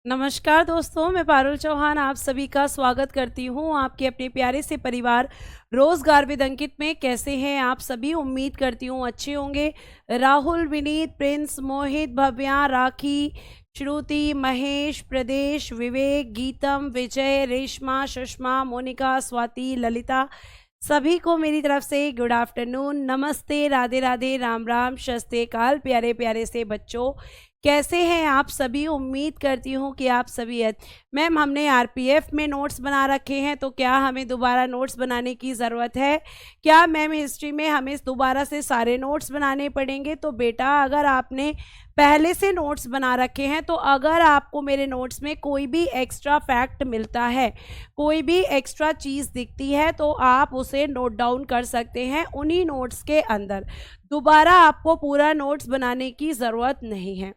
नमस्कार दोस्तों, मैं पारुल चौहान आप सभी का स्वागत करती हूँ आपके अपने प्यारे से परिवार रोजगार विद अंकित में। कैसे हैं आप सभी? उम्मीद करती हूँ अच्छे होंगे। राहुल, विनीत, प्रिंस, मोहित, भव्या, राखी, श्रुति, महेश, प्रदेश, विवेक, गीतम, विजय, रेशमा, सुषमा, मोनिका, स्वाति, ललिता, सभी को मेरी तरफ से गुड आफ्टरनून, नमस्ते, राधे राधे, राम राम, शस्ते काल। प्यारे प्यारे से बच्चों, कैसे हैं आप सभी? उम्मीद करती हूँ कि आप सभी मैम, हमने आरपीएफ में नोट्स बना रखे हैं, तो क्या हमें दोबारा नोट्स बनाने की ज़रूरत है? क्या मैम हिस्ट्री में हमें दोबारा से सारे नोट्स बनाने पड़ेंगे? तो बेटा, अगर आपने पहले से नोट्स बना रखे हैं तो अगर आपको मेरे नोट्स में कोई भी एक्स्ट्रा फैक्ट मिलता है, कोई भी एक्स्ट्रा चीज़ दिखती है, तो आप उसे नोट डाउन कर सकते हैं उन्हीं नोट्स के अंदर। दोबारा आपको पूरा नोट्स बनाने की ज़रूरत नहीं है।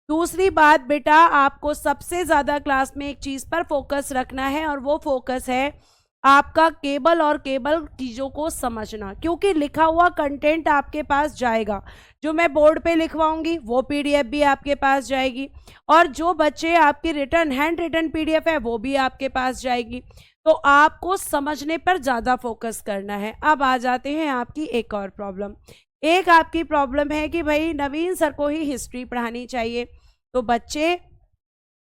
दूसरी बात बेटा, आपको सबसे ज़्यादा क्लास में एक चीज़ पर फोकस रखना है और वो फोकस है आपका केबल और केबल चीज़ों को समझना, क्योंकि लिखा हुआ कंटेंट आपके पास जाएगा। जो मैं बोर्ड पे लिखवाऊंगी वो पीडीएफ भी आपके पास जाएगी, और जो बच्चे आपकी रिटर्न हैंड रिटन पीडीएफ है वो भी आपके पास जाएगी। तो आपको समझने पर ज़्यादा फोकस करना है। अब आ जाते हैं आपकी एक और प्रॉब्लम। एक आपकी प्रॉब्लम है कि भाई नवीन सर को ही हिस्ट्री पढ़ानी चाहिए। तो बच्चे,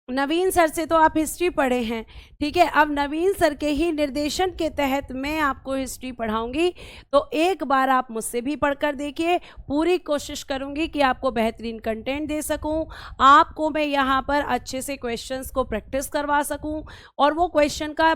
नवीन सर से तो आप हिस्ट्री पढ़े हैं, ठीक है। अब नवीन सर के ही निर्देशन के तहत मैं आपको हिस्ट्री पढ़ाऊंगी, तो एक बार आप मुझसे भी पढ़कर देखिए। पूरी कोशिश करूंगी कि आपको बेहतरीन कंटेंट दे सकूं, आपको मैं यहाँ पर अच्छे से क्वेश्चंस को प्रैक्टिस करवा सकूं, और वो क्वेश्चन का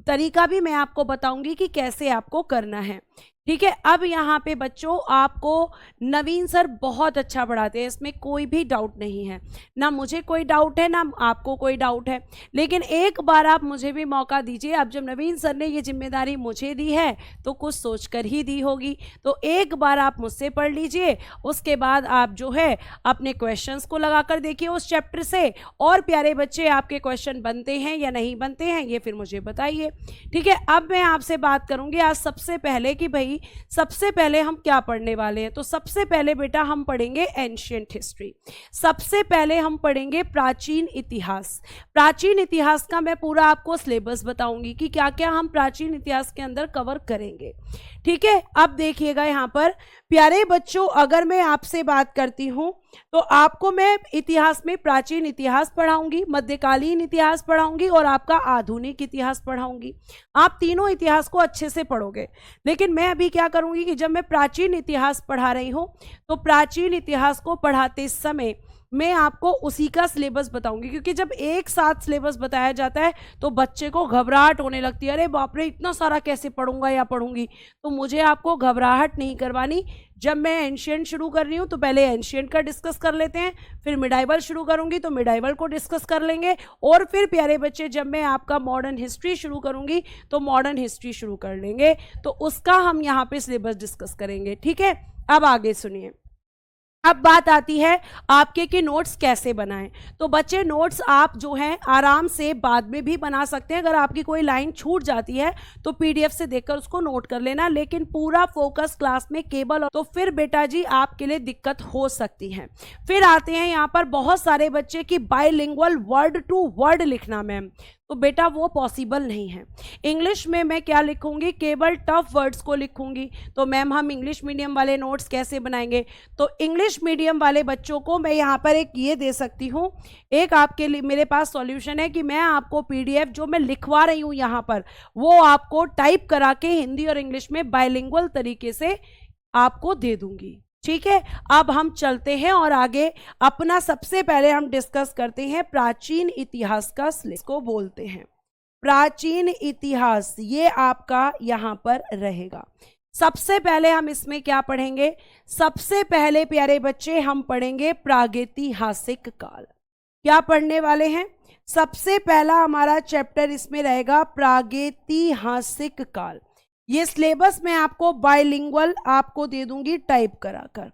तरीका भी मैं आपको बताऊंगी कि कैसे आपको करना है, ठीक है। अब यहाँ पे बच्चों, आपको नवीन सर बहुत अच्छा पढ़ाते हैं, इसमें कोई भी डाउट नहीं है, ना मुझे कोई डाउट है ना आपको कोई डाउट है। लेकिन एक बार आप मुझे भी मौका दीजिए। अब जब नवीन सर ने ये जिम्मेदारी मुझे दी है तो कुछ सोच कर ही दी होगी, तो एक बार आप मुझसे पढ़ लीजिए, उसके बाद आप जो है अपने क्वेश्चंस को लगा कर देखिए उस चैप्टर से। और प्यारे बच्चे, आपके क्वेश्चन बनते हैं या नहीं बनते हैं ये फिर मुझे बताइए, ठीक है। अब मैं आपसे बात करूँगी आज सबसे पहले कि भाई सबसे पहले हम क्या पढ़ने वाले हैं। तो सबसे पहले बेटा हम पढ़ेंगे एंशिएंट हिस्ट्री। सबसे पहले हम पढ़ेंगे प्राचीन इतिहास। प्राचीन इतिहास का मैं पूरा आपको सिलेबस बताऊंगी कि क्या क्या हम प्राचीन इतिहास के अंदर कवर करेंगे, ठीक है। अब देखिएगा यहाँ पर प्यारे बच्चों, अगर मैं आपसे बात करती हूँ तो आपको मैं इतिहास में प्राचीन इतिहास पढ़ाऊंगी, मध्यकालीन इतिहास पढ़ाऊंगी और आपका आधुनिक इतिहास पढ़ाऊंगी। आप तीनों इतिहास को अच्छे से पढ़ोगे। लेकिन मैं अभी क्या करूंगी कि जब मैं प्राचीन इतिहास पढ़ा रही हूं तो प्राचीन इतिहास को पढ़ाते समय मैं आपको उसी का सिलेबस बताऊंगी, क्योंकि जब एक साथ सिलेबस बताया जाता है तो बच्चे को घबराहट होने लगती है, अरे बाप रे इतना सारा कैसे पढ़ूंगा या पढ़ूंगी। तो मुझे आपको घबराहट नहीं करवानी। जब मैं एंशिएंट शुरू कर रही हूँ तो पहले एंशिएंट का डिस्कस कर लेते हैं, फिर मिडाइवल शुरू करूंगी तो मिडाइवल को डिस्कस कर लेंगे, और फिर प्यारे बच्चे जब मैं आपका मॉडर्न हिस्ट्री शुरू करूंगी तो मॉडर्न हिस्ट्री शुरू कर लेंगे। तो उसका हम यहाँ पे सिलेबस डिस्कस करेंगे, ठीक है। अब आगे सुनिए। अब बात आती है आपके कि नोट्स कैसे बनाएं। तो बच्चे, नोट्स आप जो हैं आराम से बाद में भी बना सकते हैं। अगर आपकी कोई लाइन छूट जाती है तो पीडीएफ से देखकर उसको नोट कर लेना, लेकिन पूरा फोकस क्लास में केबल, तो फिर बेटा जी आपके लिए दिक्कत हो सकती है। फिर आते हैं यहाँ पर बहुत सारे बच्चे की बाइलिंगुअल वर्ड टू वर्ड लिखना मैम, तो बेटा वो पॉसिबल नहीं है। इंग्लिश में मैं क्या लिखूंगी, केवल टफ वर्ड्स को लिखूंगी। तो मैम हम इंग्लिश मीडियम वाले नोट्स कैसे बनाएंगे? तो इंग्लिश मीडियम वाले बच्चों को मैं यहाँ पर एक ये दे सकती हूँ, एक आपके लिए मेरे पास सॉल्यूशन है कि मैं आपको पीडीएफ जो मैं लिखवा रही हूँ यहाँ पर, वो आपको टाइप करा के हिंदी और इंग्लिश में बाइलिंगुअल तरीके से आपको दे दूंगी, ठीक है। अब हम चलते हैं और आगे अपना सबसे पहले हम डिस्कस करते हैं प्राचीन इतिहास का सिलेबस को बोलते हैं प्राचीन इतिहास। ये आपका यहां पर रहेगा। सबसे पहले हम इसमें क्या पढ़ेंगे? सबसे पहले प्यारे बच्चे हम पढ़ेंगे प्रागैतिहासिक काल। क्या पढ़ने वाले हैं? सबसे पहला हमारा चैप्टर इसमें रहेगा प्रागैतिहासिक काल। ये सिलेबस मैं आपको बाइलिंगुअल आपको दे दूंगी टाइप कराकर,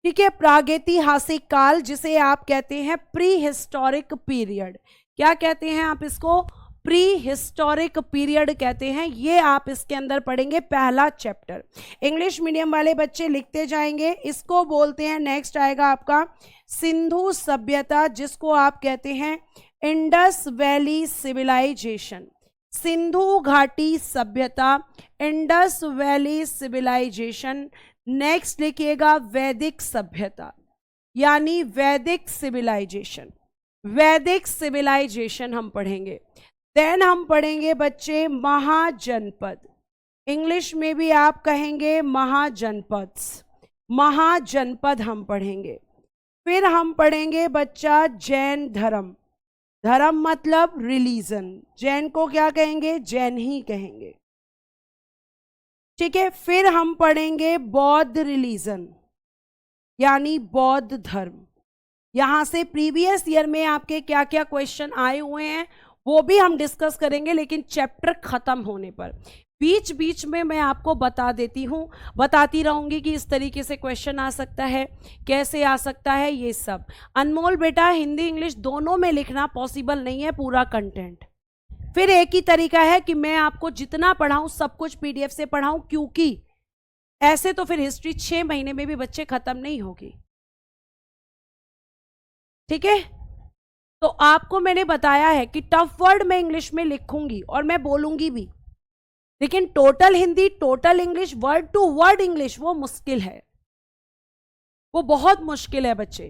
ठीक है। प्रागैतिहासिक काल, जिसे आप कहते हैं प्री हिस्टोरिक पीरियड। क्या कहते हैं आप इसको? प्री हिस्टोरिक पीरियड कहते हैं। ये आप इसके अंदर पढ़ेंगे पहला चैप्टर। इंग्लिश मीडियम वाले बच्चे लिखते जाएंगे, इसको बोलते हैं, नेक्स्ट आएगा आपका सिंधु सभ्यता, जिसको आप कहते हैं इंडस वैली सिविलाइजेशन, सिंधु घाटी सभ्यता, इंडस वैली सिविलाइजेशन। नेक्स्ट लिखिएगा वैदिक सभ्यता, यानी वैदिक सिविलाइजेशन, वैदिक सिविलाइजेशन हम पढ़ेंगे। देन हम पढ़ेंगे बच्चे महाजनपद, इंग्लिश में भी आप कहेंगे महाजनपद, महाजनपद हम पढ़ेंगे। फिर हम पढ़ेंगे बच्चा जैन धर्म, धर्म मतलब रिलीजन, जैन को क्या कहेंगे, जैन ही कहेंगे, ठीक है। फिर हम पढ़ेंगे बौद्ध रिलीजन, यानी बौद्ध धर्म। यहां से प्रीवियस ईयर में आपके क्या क्या क्वेश्चन आए हुए हैं वो भी हम डिस्कस करेंगे, लेकिन चैप्टर खत्म होने पर। बीच बीच में मैं आपको बता देती हूँ, बताती रहूंगी कि इस तरीके से क्वेश्चन आ सकता है, कैसे आ सकता है, ये सब। अनमोल बेटा हिंदी इंग्लिश दोनों में लिखना पॉसिबल नहीं है पूरा कंटेंट। फिर एक ही तरीका है कि मैं आपको जितना पढ़ाऊं सब कुछ पीडीएफ से पढ़ाऊं, क्योंकि ऐसे तो फिर हिस्ट्री 6 महीने में भी बच्चे खत्म नहीं होगी, ठीक है। तो आपको मैंने बताया है कि टफ वर्ड मैं इंग्लिश में लिखूंगी और मैं बोलूंगी भी, लेकिन total Hindi, total English, word to word English वो मुश्किल है, वो बहुत मुश्किल है बच्चे,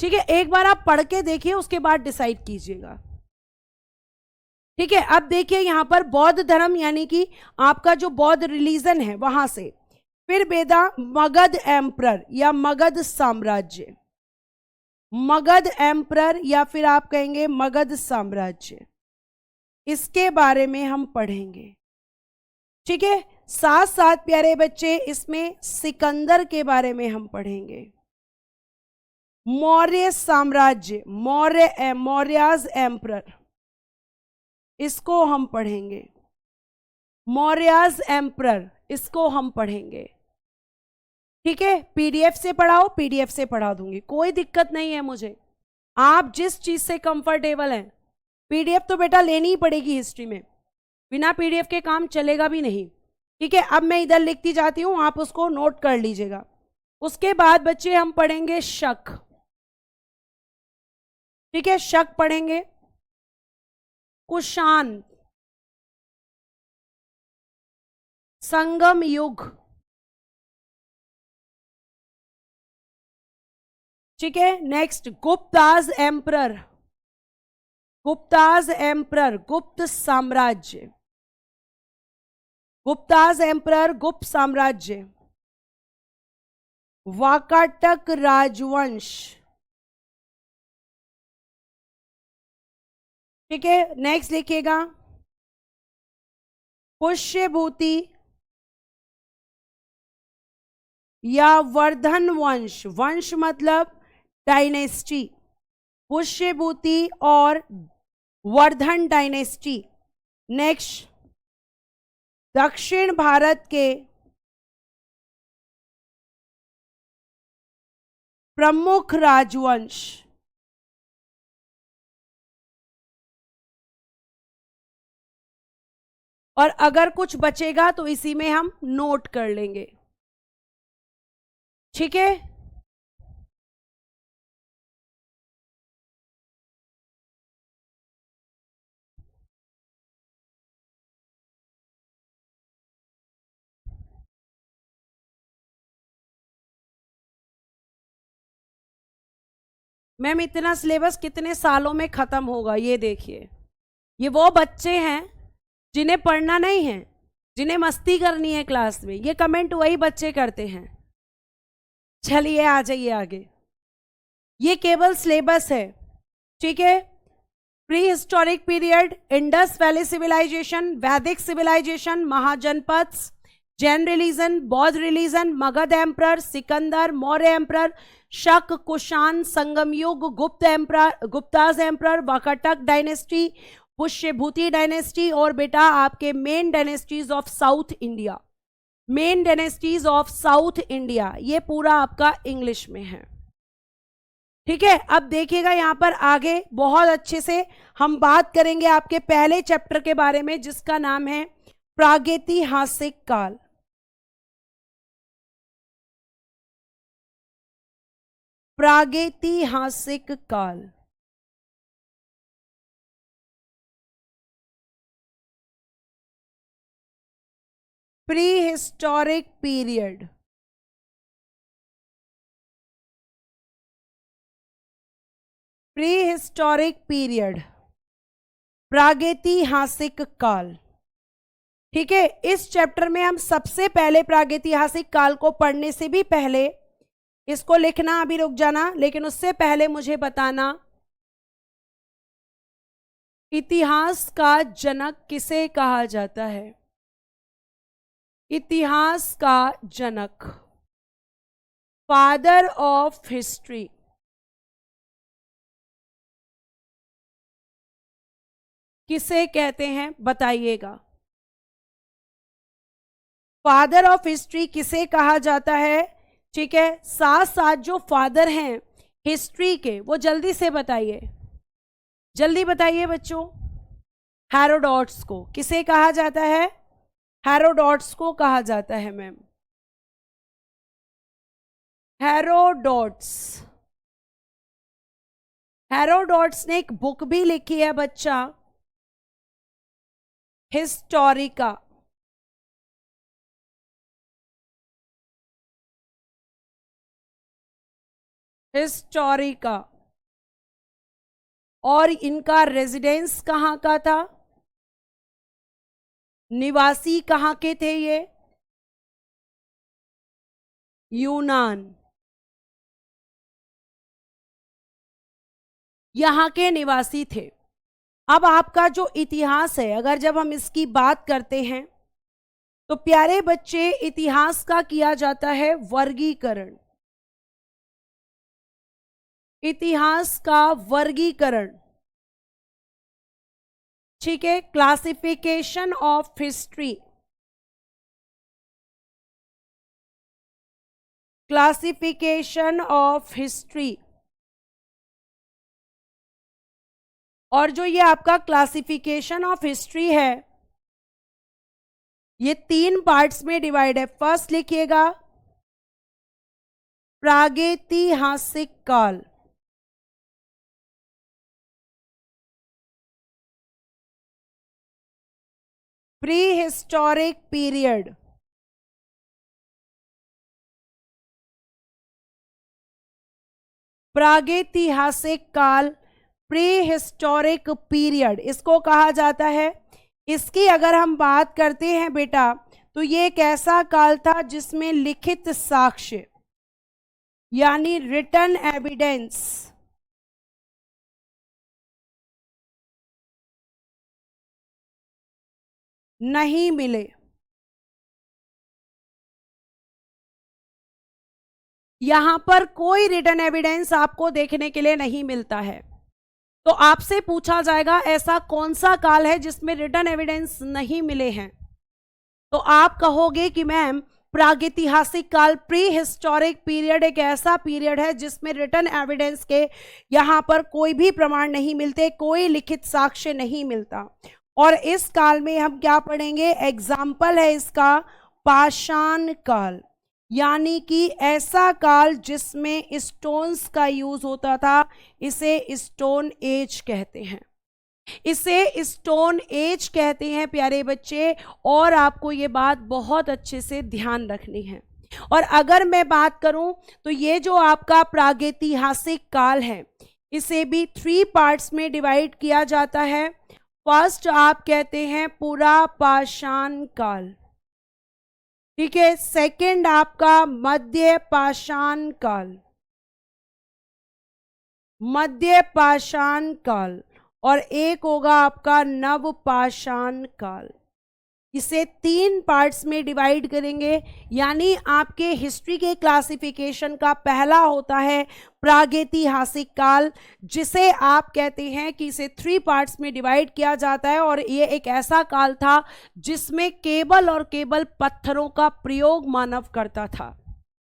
ठीक है। एक बार आप पढ़ के देखिए, उसके बाद डिसाइड कीजिएगा, ठीक है। अब देखिए यहां पर बौद्ध धर्म, यानी कि आपका जो बौद्ध रिलीजन है वहां से। फिर बेटा मगध एम्परर या मगध साम्राज्य, मगध एम्परर या फिर आप कहेंगे मगध साम्राज्य, इसके बारे में हम पढ़ेंगे, ठीक है। साथ साथ प्यारे बच्चे इसमें सिकंदर के बारे में हम पढ़ेंगे, मौर्य साम्राज्य, मौर्याज एम्परर, इसको हम पढ़ेंगे, मौर्याज एम्परर इसको हम पढ़ेंगे, ठीक है। पीडीएफ से पढ़ाओ, पीडीएफ से पढ़ा दूंगी, कोई दिक्कत नहीं है मुझे, आप जिस चीज से कंफर्टेबल हैं। पीडीएफ तो बेटा लेनी ही पड़ेगी हिस्ट्री में, बिना पीडीएफ के काम चलेगा भी नहीं, ठीक है। अब मैं इधर लिखती जाती हूं, आप उसको नोट कर लीजिएगा। उसके बाद बच्चे हम पढ़ेंगे शक, ठीक है, शक पढ़ेंगे। कुषाण, संगम युग, ठीक है। Next Gupta's emperor, Guptas emperor, गुप्त साम्राज्य, गुप्ताज एम्परर, गुप्त साम्राज्य। वाकाटक राजवंश, ठीक है। नेक्स्ट लिखिएगा पुष्यभूति या वर्धन वंश, वंश मतलब डायनेस्टी, पुष्यभूति और वर्धन डायनेस्टी। नेक्स्ट दक्षिण भारत के प्रमुख राजवंश, और अगर कुछ बचेगा तो इसी में हम नोट कर लेंगे, ठीक है। मैम इतना सिलेबस कितने सालों में खत्म होगा, ये देखिए। ये वो बच्चे हैं जिन्हें पढ़ना नहीं है, जिन्हें मस्ती करनी है क्लास में, ये कमेंट वही बच्चे करते हैं। चलिए आ जाइए आगे, ये केवल सिलेबस है, ठीक है। Prehistoric period, Indus valley civilisation, Vedic civilisation, Mahajanapada, Jain religion, बौद्ध religion, Magadh emperor, Sikandar, Maurya emperor, Shaka, Kushan, Sangam युग, Gupta emperor, Guptas emperor, Vakataka dynasty, Pushyabhuti dynasty, और बेटा आपके main dynasties of south India, main dynasties of south India, ये पूरा आपका इंग्लिश में है, ठीक है। अब देखिएगा यहां पर आगे बहुत अच्छे से हम बात करेंगे आपके पहले चैप्टर के बारे में, जिसका नाम है प्रागैतिहासिक काल। प्रागैतिहासिक काल, pre historic period, pre historic period, प्रागैतिहासिक काल। ठीक है, इस चैप्टर में हम सबसे पहले प्रागैतिहासिक काल को पढ़ने से भी पहले इसको लिखना, अभी रुक जाना, लेकिन उससे पहले मुझे बताना इतिहास का जनक किसे कहा जाता है। इतिहास का जनक, फादर ऑफ हिस्ट्री, किसे कहते हैं बताइएगा। फादर ऑफ हिस्ट्री किसे कहा जाता है। ठीक है, साथ साथ जो फादर हैं हिस्ट्री के वो जल्दी से बताइए, जल्दी बताइए बच्चों। हेरोडोट्स को किसे कहा जाता है। हेरोडोट्स को कहा जाता है मैम, हेरोडोट्स। हेरोडोट्स ने एक बुक भी लिखी है बच्चा, हिस्टोरिका। हिस्टोरिका। और इनका रेजिडेंस कहां का था, निवासी कहां के थे ये, यूनान, यहां के निवासी थे। अब आपका जो इतिहास है, अगर जब हम इसकी बात करते हैं तो प्यारे बच्चे इतिहास का किया जाता है वर्गीकरण। इतिहास का वर्गीकरण, ठीक है, classification of history, classification of history. और जो ये आपका क्लासिफिकेशन ऑफ हिस्ट्री है ये 3 पार्ट्स में डिवाइड है। फर्स्ट लिखिएगा प्रागैतिहासिक काल, प्री हिस्टोरिक पीरियड, प्रागैतिहासिक काल, प्री हिस्टोरिक पीरियड इसको कहा जाता है। इसकी अगर हम बात करते हैं बेटा तो ये एक ऐसा काल था जिसमें लिखित साक्ष्य यानी रिटन एविडेंस नहीं मिले। यहां पर कोई रिटन एविडेंस आपको देखने के लिए नहीं मिलता है। तो आपसे पूछा जाएगा ऐसा कौन सा काल है जिसमें रिटन एविडेंस नहीं मिले हैं, तो आप कहोगे कि मैम प्रागैतिहासिक काल, प्री हिस्टोरिक पीरियड एक ऐसा पीरियड है जिसमें रिटन एविडेंस के यहां पर कोई भी प्रमाण नहीं मिलते, कोई लिखित साक्ष्य नहीं मिलता। और इस काल में हम क्या पढ़ेंगे, एग्जाम्पल है इसका पाषाण काल, यानी कि ऐसा काल जिसमें स्टोन्स का यूज होता था, इसे स्टोन एज कहते हैं, इसे स्टोन एज कहते हैं प्यारे बच्चे। और आपको ये बात बहुत अच्छे से ध्यान रखनी है। और अगर मैं बात करूं तो ये जो आपका प्रागैतिहासिक काल है इसे भी 3 पार्ट्स में डिवाइड किया जाता है। फर्स्ट आप कहते हैं पुरापाषाण काल, ठीक है। सेकंड आपका मध्य पाषाण काल, मध्य पाषाण काल, और एक होगा आपका नवपाषाण काल। इसे 3 पार्ट्स में डिवाइड करेंगे, यानी आपके हिस्ट्री के क्लासिफिकेशन का पहला होता है प्रागैतिहासिक काल, जिसे आप कहते हैं कि इसे 3 पार्ट्स में डिवाइड किया जाता है। और ये एक ऐसा काल था जिसमें केवल और केवल पत्थरों का प्रयोग मानव करता था,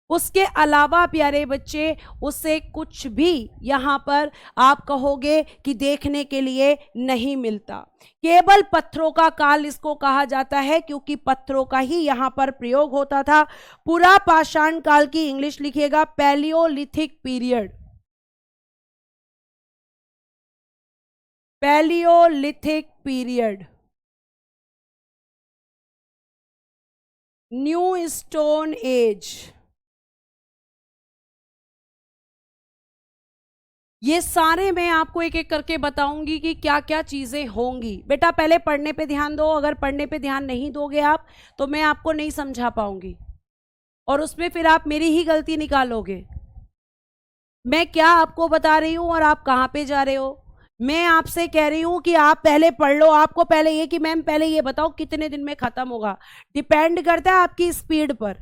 उसके अलावा प्यारे बच्चे उससे कुछ भी यहां पर आप कहोगे कि देखने के लिए नहीं मिलता। केवल पत्थरों का काल इसको कहा जाता है क्योंकि पत्थरों का ही यहां पर प्रयोग होता था। पुरापाषाण काल की इंग्लिश लिखिएगा Palaeolithic period, Palaeolithic period. New stone age. ये सारे मैं आपको एक एक करके बताऊंगी कि क्या क्या चीजें होंगी। बेटा पहले पढ़ने पे ध्यान दो, अगर पढ़ने पे ध्यान नहीं दोगे आप तो मैं आपको नहीं समझा पाऊंगी और उसमें फिर आप मेरी ही गलती निकालोगे। मैं क्या आपको बता रही हूं और आप कहां पे जा रहे हो। मैं आपसे कह रही हूं कि आप पहले पढ़ लो। आपको पहले ये कि मैम पहले ये बताओ कितने दिन में खत्म होगा, डिपेंड करता है आपकी स्पीड पर।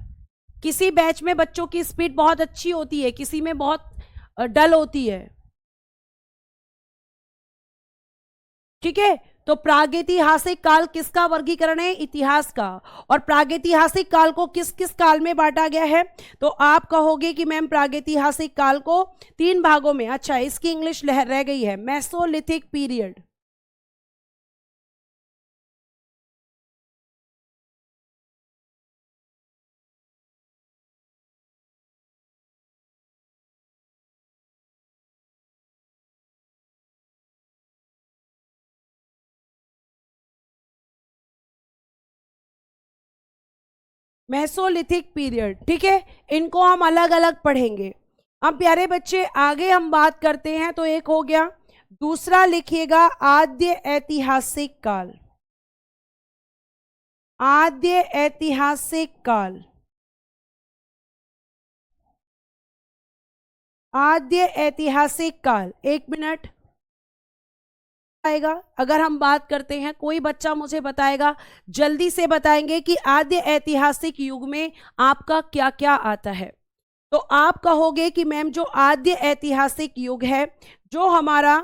किसी बैच में बच्चों की स्पीड बहुत अच्छी होती है, किसी में बहुत डल होती है। ठीक है, तो प्रागैतिहासिक काल किसका वर्गीकरण है? इतिहास का। और प्रागैतिहासिक काल को किस किस काल में बांटा गया है? तो आप कहोगे कि मैम प्रागैतिहासिक काल को 3 भागों में। अच्छा, इसकी इंग्लिश रह गई है, मेसोलिथिक पीरियड। मेसोलिथिक पीरियड, ठीक है, इनको हम अलग अलग पढ़ेंगे। अब प्यारे बच्चे आगे हम बात करते हैं, तो एक हो गया। दूसरा लिखिएगा आद्य ऐतिहासिक काल। आद्य ऐतिहासिक काल। आद्य ऐतिहासिक काल, 1 मिनट आएगा। अगर हम बात करते हैं, कोई बच्चा मुझे बताएगा, जल्दी से बताएंगे कि आद्य ऐतिहासिक युग में आपका क्या क्या आता है। तो आप कहोगे कि मैम जो आद्य ऐतिहासिक युग है, जो हमारा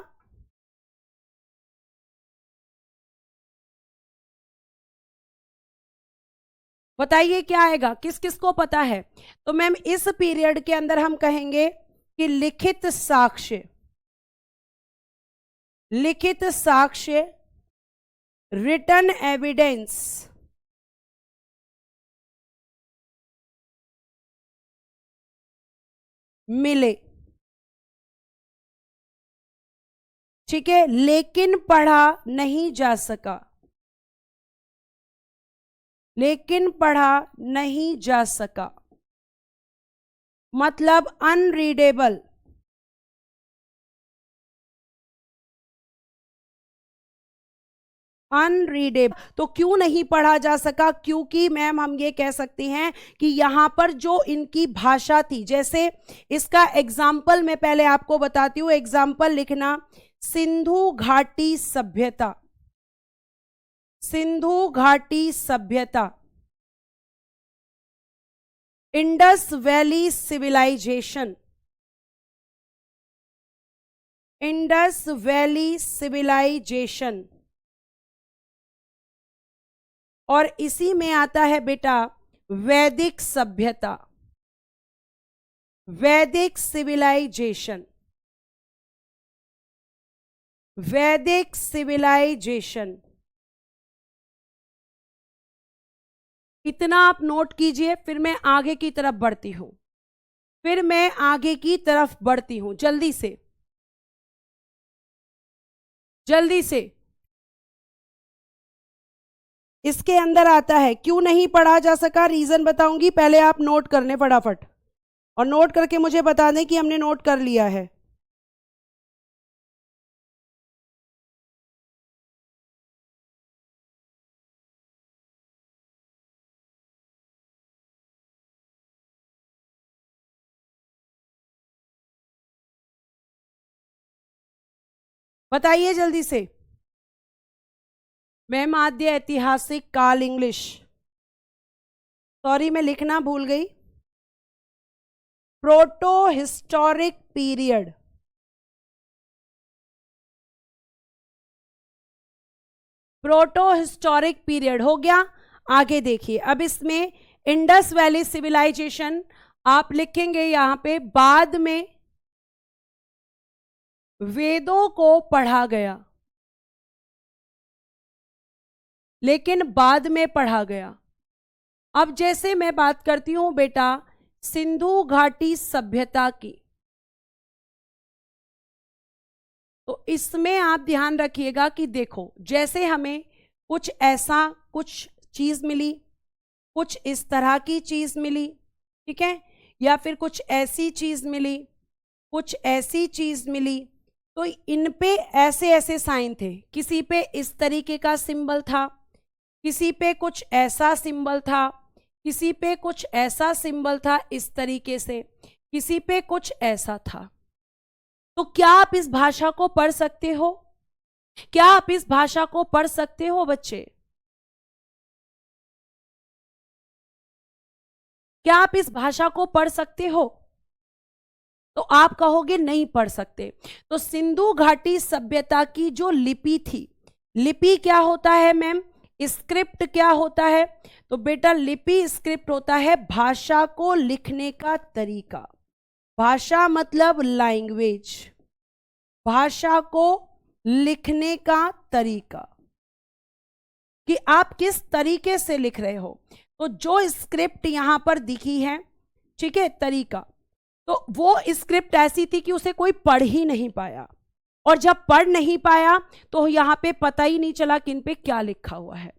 बताइए क्या आएगा, किस किस को पता है? तो मैम इस पीरियड के अंदर हम कहेंगे कि लिखित साक्ष्य, लिखित साक्ष्य, रिटन एविडेंस मिले। ठीक है, लेकिन पढ़ा नहीं जा सका, लेकिन पढ़ा नहीं जा सका, मतलब अनरीडेबल। अनरीडेबल तो क्यों नहीं पढ़ा जा सका? क्योंकि मैम हम ये कह सकते हैं कि यहां पर जो इनकी भाषा थी, जैसे इसका एग्जाम्पल मैं पहले आपको बताती हूं। एग्जाम्पल लिखना, सिंधु घाटी सभ्यता, सिंधु घाटी सभ्यता, Indus valley civilisation, Indus valley civilisation. और इसी में आता है बेटा वैदिक सभ्यता, वैदिक सिविलाइजेशन, वैदिक सिविलाइजेशन। इतना आप नोट कीजिए, फिर मैं आगे की तरफ बढ़ती हूं, फिर मैं आगे की तरफ बढ़ती हूं। जल्दी से, जल्दी से। इसके अंदर आता है क्यों नहीं पढ़ा जा सका, रीजन बताऊंगी, पहले आप नोट करने फटाफट, और नोट करके मुझे बता दें कि हमने नोट कर लिया है। बताइए जल्दी से। मैम आद्य ऐतिहासिक काल, इंग्लिश, सॉरी मैं लिखना भूल गई, proto historic period. Proto historic period हो गया। आगे देखिए, अब इसमें इंडस वैली सिविलाइजेशन आप लिखेंगे यहां पे, बाद में वेदों को पढ़ा गया, लेकिन बाद में पढ़ा गया। अब जैसे मैं बात करती हूं बेटा सिंधु घाटी सभ्यता की, तो इसमें आप ध्यान रखिएगा कि देखो, जैसे हमें कुछ ऐसा कुछ चीज मिली, कुछ इस तरह की चीज मिली, ठीक है, या फिर कुछ ऐसी चीज मिली, कुछ ऐसी चीज मिली, तो इन पे ऐसे ऐसे साइन थे। किसी पे इस तरीके का सिंबल था, किसी पे कुछ ऐसा सिंबल था, किसी पे कुछ ऐसा सिंबल था इस तरीके से, किसी पे कुछ ऐसा था। तो क्या आप इस भाषा को पढ़ सकते हो? क्या आप इस भाषा को पढ़ सकते हो बच्चे? क्या आप इस भाषा को पढ़ सकते हो? तो आप कहोगे नहीं पढ़ सकते। तो सिंधु घाटी सभ्यता की जो लिपि थी, लिपि क्या होता है मैम? स्क्रिप्ट क्या होता है? तो बेटा लिपि स्क्रिप्ट होता है भाषा को लिखने का तरीका। भाषा मतलब लैंग्वेज, भाषा को लिखने का तरीका, कि आप किस तरीके से लिख रहे हो। तो जो स्क्रिप्ट यहां पर दिखी है, ठीक है, तरीका, तो वो स्क्रिप्ट ऐसी थी कि उसे कोई पढ़ ही नहीं पाया, और जब पढ़ नहीं पाया तो यहां पे पता ही नहीं चला कि इन पे क्या लिखा हुआ है,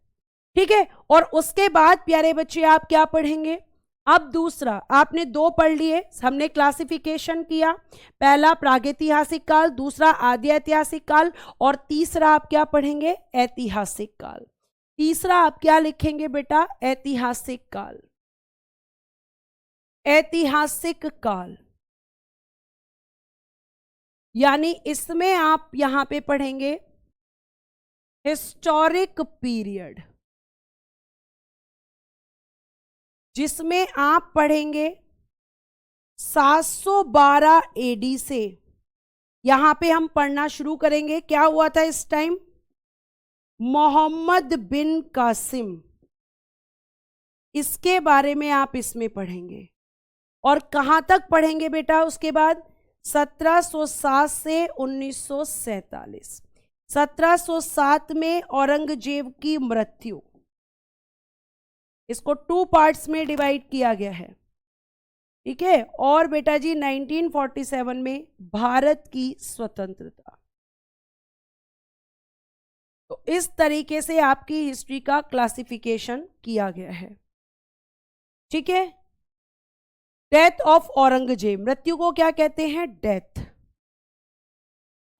ठीक है। और उसके बाद प्यारे बच्चे आप क्या पढ़ेंगे? अब दूसरा, आपने दो पढ़ लिए, हमने क्लासिफिकेशन किया, पहला प्रागैतिहासिक काल, दूसरा आदि ऐतिहासिक काल, और तीसरा आप क्या पढ़ेंगे? ऐतिहासिक काल। तीसरा आप क्या लिखेंगे बेटा? ऐतिहासिक काल। ऐतिहासिक काल यानी इसमें आप यहां पे पढ़ेंगे हिस्टोरिक पीरियड, जिसमें आप पढ़ेंगे 712 एडी से। यहां पे हम पढ़ना शुरू करेंगे। क्या हुआ था इस टाइम? मोहम्मद बिन कासिम, इसके बारे में आप इसमें पढ़ेंगे। और कहां तक पढ़ेंगे बेटा उसके बाद? 1707 से 1947। 1707 में औरंगजेब की मृत्यु, इसको 2 पार्ट्स में डिवाइड किया गया है, ठीक है। और बेटा जी 1947 में भारत की स्वतंत्रता। तो इस तरीके से आपकी हिस्ट्री का क्लासिफिकेशन किया गया है, ठीक है। डेथ ऑफ औरंगजेब, मृत्यु को क्या कहते हैं? डेथ।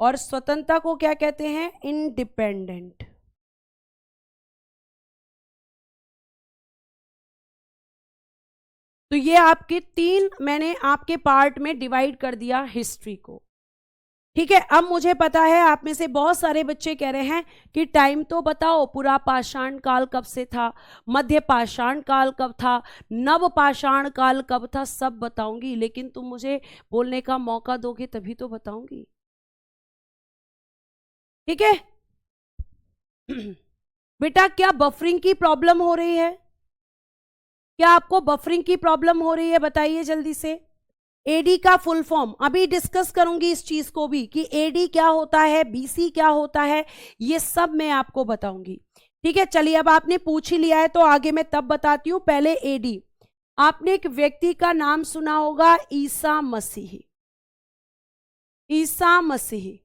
और स्वतंत्रता को क्या कहते हैं? इंडिपेंडेंट। तो ये आपके 3 मैंने आपके पार्ट में डिवाइड कर दिया हिस्ट्री को, ठीक है। अब मुझे पता है आप में से बहुत सारे बच्चे कह रहे हैं कि टाइम तो बताओ, पुरा पाषाण काल कब से था, मध्य पाषाण काल कब था, नव पाषाण काल कब था। सब बताऊंगी, लेकिन तुम मुझे बोलने का मौका दोगे तभी तो बताऊंगी, ठीक है। बेटा क्या बफरिंग की प्रॉब्लम हो रही है? क्या आपको बफरिंग की प्रॉब्लम हो रही है? बताइए जल्दी से। एडी का फुल फॉर्म अभी डिस्कस करूंगी इस चीज को भी, कि एडी क्या होता है, बीसी क्या होता है, ये सब मैं आपको बताऊंगी, ठीक है। चलिए, अब आपने पूछ ही लिया है तो आगे मैं तब बताती हूं। पहले एडी, आपने एक व्यक्ति का नाम सुना होगा, ईसा मसीह। ईसा मसीह,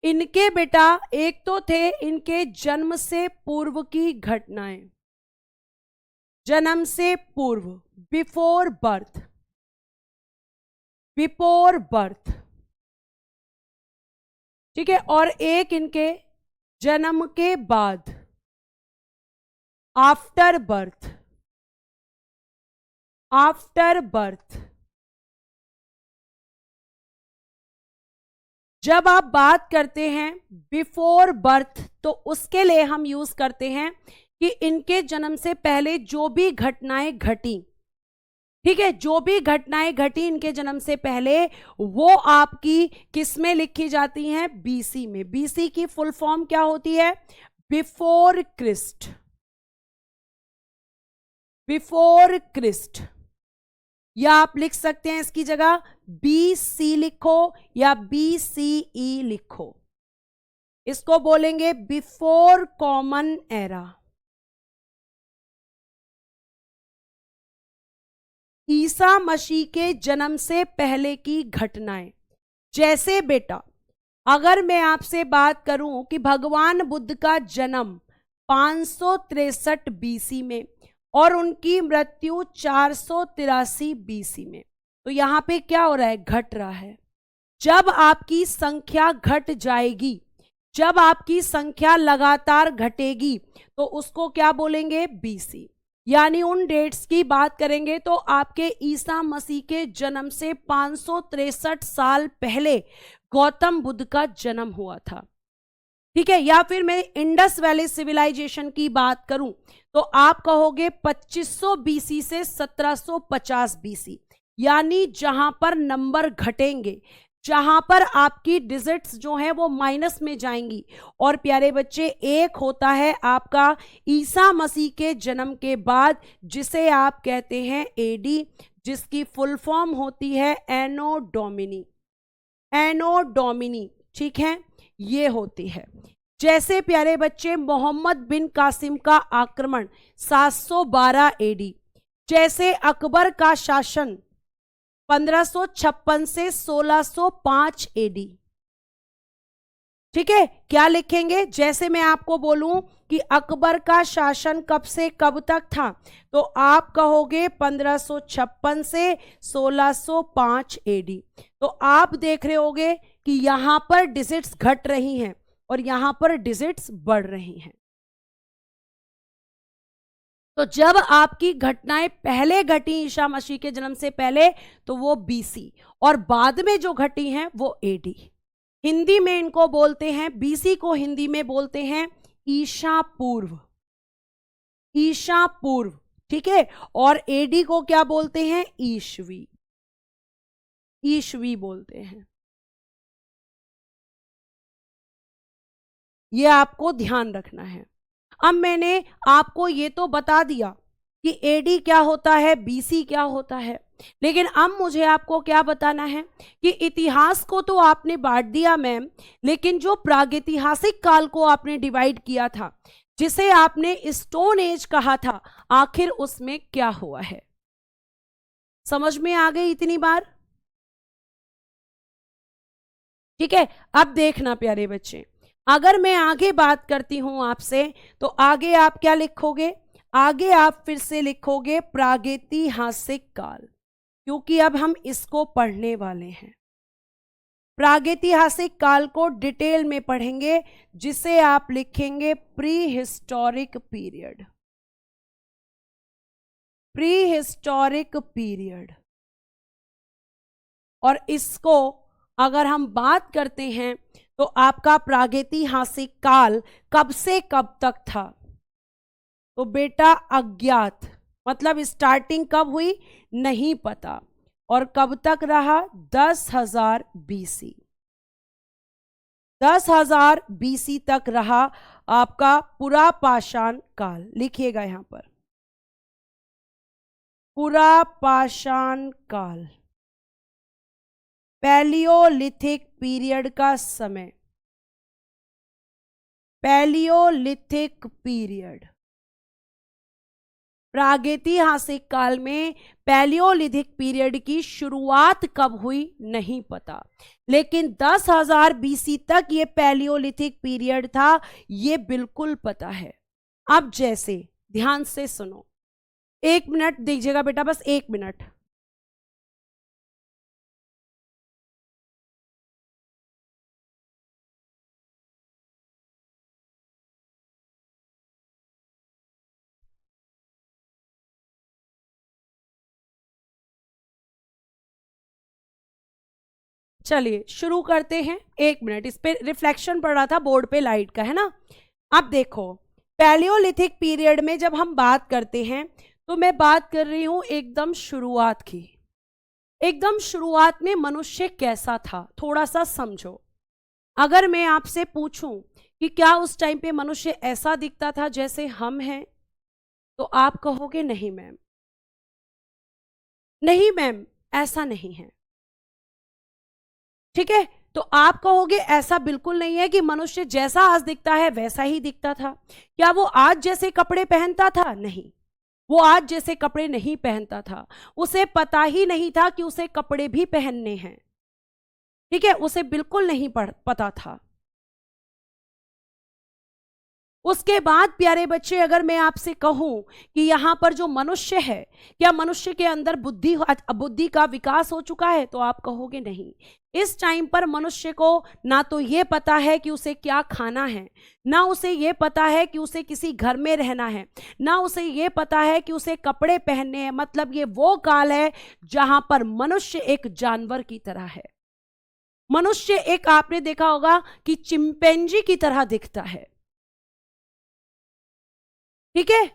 इनके बेटा एक तो थे इनके जन्म से पूर्व की घटनाएं, जन्म से पूर्व, बिफोर बर्थ, बिफोर बर्थ, ठीक है। और एक इनके जन्म के बाद, आफ्टर बर्थ, आफ्टर बर्थ। जब आप बात करते हैं बिफोर बर्थ, तो उसके लिए हम यूज करते हैं कि इनके जन्म से पहले जो भी घटनाएं घटी, ठीक है, जो भी घटनाएं घटी इनके जन्म से पहले, वो आपकी किस में लिखी जाती हैं? बीसी में। बीसी की फुल फॉर्म क्या होती है? Before Christ, before Christ. या आप लिख सकते हैं इसकी जगह बीसी लिखो या बीसीई लिखो, इसको बोलेंगे before common era. Isa Masih के जन्म से पहले की घटनाएं, जैसे बेटा अगर मैं आपसे बात करूं कि भगवान बुद्ध का जन्म 563 बीसी में, और उनकी मृत्यु 483 बीसी में। तो यहां पे क्या हो रहा है, घट रहा है। जब आपकी संख्या घट जाएगी, जब आपकी संख्या लगातार घटेगी, तो उसको क्या बोलेंगे, बीसी। यानी उन डेट्स की बात करेंगे तो आपके ईसा मसीह के जन्म से 563 साल पहले गौतम बुद्ध का जन्म हुआ था। ठीक है, या फिर मैं इंडस वैली सिविलाइजेशन की बात करूं तो आप कहोगे 2500 बीसी से 1750 बीसी। यानी जहां पर नंबर घटेंगे, जहां पर आपकी डिजिट्स जो है वो माइनस में जाएंगी। और प्यारे बच्चे, एक होता है आपका ईसा मसीह के जन्म के बाद, जिसे आप कहते हैं एडी, जिसकी फुल फॉर्म होती है एनो डोमिनी। एनो डोमिनी, ठीक है, ये होती है। जैसे प्यारे बच्चे मोहम्मद बिन कासिम का आक्रमण 712 एडी, जैसे अकबर का शासन 1556 से 1605 एडी। ठीक है, क्या लिखेंगे, जैसे मैं आपको बोलूं कि अकबर का शासन कब से कब तक था, तो आप कहोगे 1556 से 1605 एडी। तो आप देख रहे होगे कि यहां पर डिजिट्स घट रही हैं और यहां पर डिजिट्स बढ़ रही हैं। तो जब आपकी घटनाएं पहले घटी ईसा मसीह के जन्म से पहले, तो वो बीसी, और बाद में जो घटी हैं वो एडी। हिंदी में इनको बोलते हैं, बीसी को हिंदी में बोलते हैं ईसा पूर्व, ईसा पूर्व। ठीक है, और एडी को क्या बोलते हैं, ईसवी, ईसवी बोलते हैं। ये आपको ध्यान रखना है। अब मैंने आपको ये तो बता दिया कि एडी क्या होता है, बीसी क्या होता है, लेकिन अब मुझे आपको क्या बताना है कि इतिहास को तो आपने बांट दिया मैम, लेकिन जो प्रागैतिहासिक काल को आपने डिवाइड किया था, जिसे आपने स्टोन एज कहा था, आखिर उसमें क्या हुआ है, समझ में आ गई इतनी बार? ठीक है, अब देखना प्यारे बच्चे, अगर मैं आगे बात करती हूं आपसे, तो आगे आप क्या लिखोगे, आगे आप फिर से लिखोगे प्रागैतिहासिक काल, क्योंकि अब हम इसको पढ़ने वाले हैं। प्रागैतिहासिक काल को डिटेल में पढ़ेंगे, जिसे आप लिखेंगे pre historic period, pre historic period. और इसको अगर हम बात करते हैं तो आपका प्रागैतिहासिक काल कब से कब तक था, तो बेटा अज्ञात, मतलब स्टार्टिंग कब हुई नहीं पता, और कब तक रहा, 10,000 बीसी, 10,000 बीसी तक रहा आपका पुरापाषाण काल। लिखिएगा यहां पर पुरापाषाण काल, पैलियोलिथिक पीरियड का समय, पैलियोलिथिक पीरियड। प्रागैतिहासिक काल में पैलियोलिथिक पीरियड की शुरुआत कब हुई नहीं पता, लेकिन 10,000 बीसी तक ये पैलियोलिथिक पीरियड था, ये बिल्कुल पता है। अब जैसे ध्यान से सुनो, 1 मिनट दीजिएगा बेटा, बस 1 मिनट। चलिए शुरू करते हैं, 1 मिनट, इस पे रिफ्लेक्शन पड़ रहा था बोर्ड पे लाइट का, है ना। अब देखो, पैलियोलिथिक पीरियड में जब हम बात करते हैं तो मैं बात कर रही हूं एकदम शुरुआत की। एकदम शुरुआत में मनुष्य कैसा था, थोड़ा सा समझो। अगर मैं आपसे पूछूं कि क्या उस टाइम पे मनुष्य ऐसा दिखता था जैसे हम हैं, तो आप कहोगे नहीं मैम, नहीं मैम, ऐसा नहीं है। ठीक है, तो आप कहोगे ऐसा बिल्कुल नहीं है कि मनुष्य जैसा आज दिखता है वैसा ही दिखता था। क्या वो आज जैसे कपड़े पहनता था? नहीं, वो आज जैसे कपड़े नहीं पहनता था। उसे पता ही नहीं था कि उसे कपड़े भी पहनने हैं। ठीक है, उसे बिल्कुल नहीं पता था। उसके बाद प्यारे बच्चे, अगर मैं आपसे कहूं कि यहां पर जो मनुष्य है, क्या मनुष्य के अंदर बुद्धि का विकास हो चुका है, तो आप कहोगे नहीं। इस टाइम पर मनुष्य को ना तो ये पता है कि उसे क्या खाना है, ना उसे ये पता है कि उसे किसी घर में रहना है, ना उसे ये पता है कि उसे कपड़े पहनने हैं। मतलब ये वो काल है जहां पर मनुष्य एक जानवर की तरह है। मनुष्य एक, आपने देखा होगा कि चिंपैंजी की तरह दिखता है। ठीक है,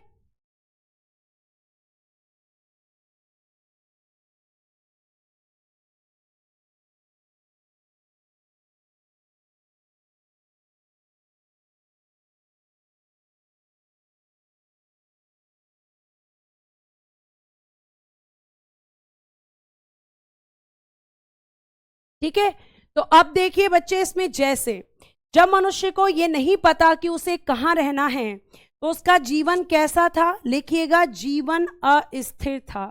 ठीक है। तो अब देखिए बच्चे, इसमें जैसे जब मनुष्य को यह नहीं पता कि उसे कहां रहना है, तो उसका जीवन कैसा था, लिखिएगा, जीवन अस्थिर था।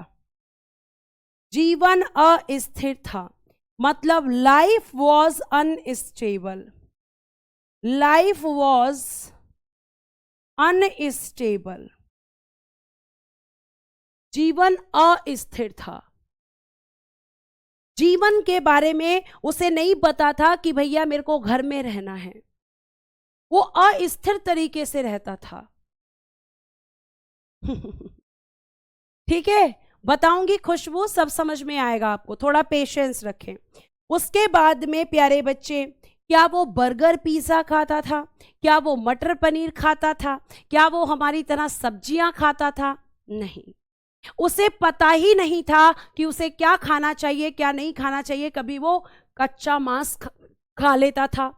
जीवन अस्थिर था, मतलब life was unstable. Life was unstable, जीवन अस्थिर था। जीवन के बारे में उसे नहीं पता था कि भैया मेरे को घर में रहना है। वो अस्थिर तरीके से रहता था। ठीक है, बताऊंगी खुशबू, सब समझ में आएगा आपको, थोड़ा पेशेंस रखें। उसके बाद में प्यारे बच्चे, क्या वो बर्गर पिज्जा खाता था, क्या वो मटर पनीर खाता था, क्या वो हमारी तरह सब्जियां खाता था? नहीं, उसे पता ही नहीं था कि उसे क्या खाना चाहिए क्या नहीं खाना चाहिए। कभी वो कच्चा मांस खा लेता था,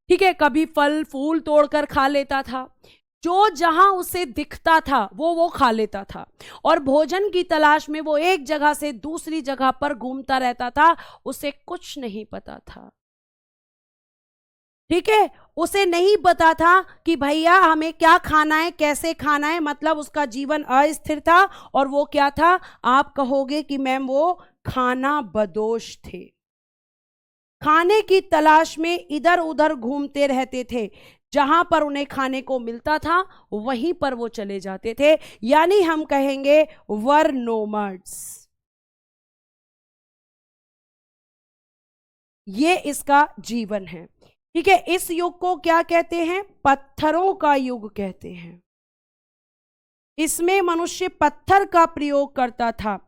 ठीक है, कभी फल फूल तोड़कर खा लेता था। जो जहां उसे दिखता था वो खा लेता था, और भोजन की तलाश में वो एक जगह से दूसरी जगह पर घूमता रहता था। उसे कुछ नहीं पता था। ठीक है, उसे नहीं पता था कि भैया हमें क्या खाना है, कैसे खाना है। मतलब उसका जीवन अस्थिर था, और वो क्या था, आप कहोगे कि मैम वो खाना बदोश थे। खाने की तलाश में इधर उधर घूमते रहते थे। जहां पर उन्हें खाने को मिलता था वहीं पर वो चले जाते थे, यानी हम कहेंगे वर नोमैड्स। ये इसका जीवन है। ठीक है, इस युग को क्या कहते हैं, पत्थरों का युग कहते हैं। इसमें मनुष्य पत्थर का प्रयोग करता था,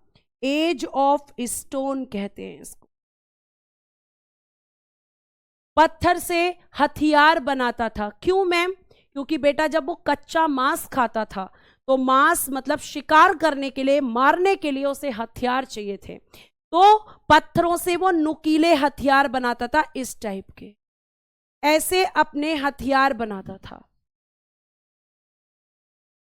एज ऑफ स्टोन कहते हैं इसको। पत्थर से हथियार बनाता था। क्यों मैम? क्योंकि बेटा जब वो कच्चा मांस खाता था, तो मांस मतलब शिकार करने के लिए, मारने के लिए उसे हथियार चाहिए थे। तो पत्थरों से वो नुकीले हथियार बनाता था, इस टाइप के, ऐसे अपने हथियार बनाता था।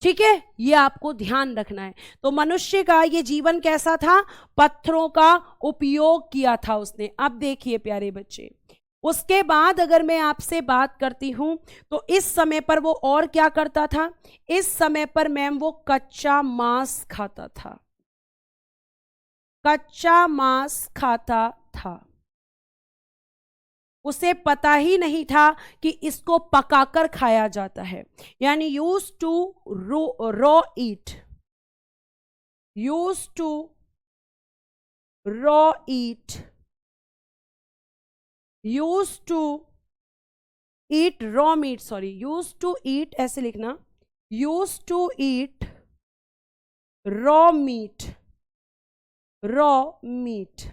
ठीक है, ये आपको ध्यान रखना है। तो मनुष्य का ये जीवन कैसा था, पत्थरों का उपयोग किया था उसने। अब देखिए प्यारे बच्चे, उसके बाद अगर मैं आपसे बात करती हूं, तो इस समय पर वो और क्या करता था, इस समय पर मैम वो कच्चा मांस खाता था। कच्चा मांस खाता था। उसे पता ही नहीं था कि इसको पकाकर खाया जाता है, यानी use to raw eat, use to raw eat, use to eat raw meat, sorry, use to eat ऐसे लिखना, use to eat raw meat, raw meat,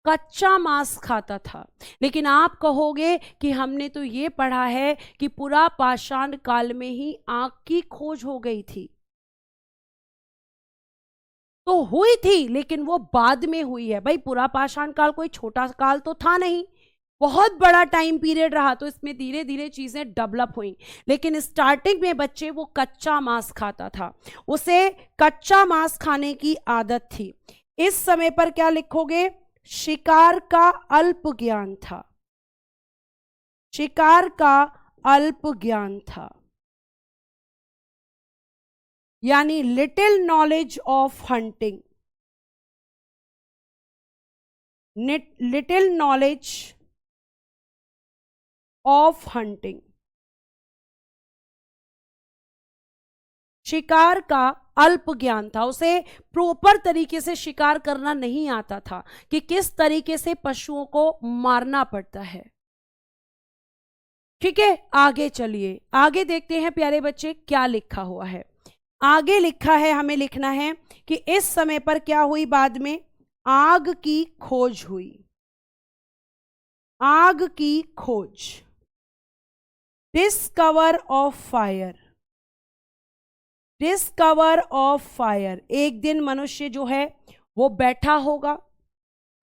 कच्चा मांस खाता था। लेकिन आप कहोगे कि हमने तो ये पढ़ा है कि पुरा पाषाण काल में ही आंख की खोज हो गई थी। तो हुई थी, लेकिन वो बाद में हुई है। भाई पुरा पाषाण काल कोई छोटा काल तो था नहीं, बहुत बड़ा टाइम पीरियड रहा, तो इसमें धीरे धीरे चीजें डेवलप हुई। लेकिन स्टार्टिंग में बच्चे वो कच्चा मांस खाता था, उसे कच्चा मांस खाने की आदत थी। इस समय पर क्या लिखोगे, शिकार का अल्प ज्ञान था। शिकार का अल्प ज्ञान था, यानी little knowledge of hunting, little knowledge of hunting. शिकार का अल्प ज्ञान था, उसे प्रॉपर तरीके से शिकार करना नहीं आता था कि किस तरीके से पशुओं को मारना पड़ता है। ठीक है, आगे चलिए, आगे देखते हैं प्यारे बच्चे क्या लिखा हुआ है। आगे लिखा है, हमें लिखना है कि इस समय पर क्या हुई, बाद में आग की खोज हुई। आग की खोज, discover of fire, discover of fire. एक दिन मनुष्य जो है वो बैठा होगा,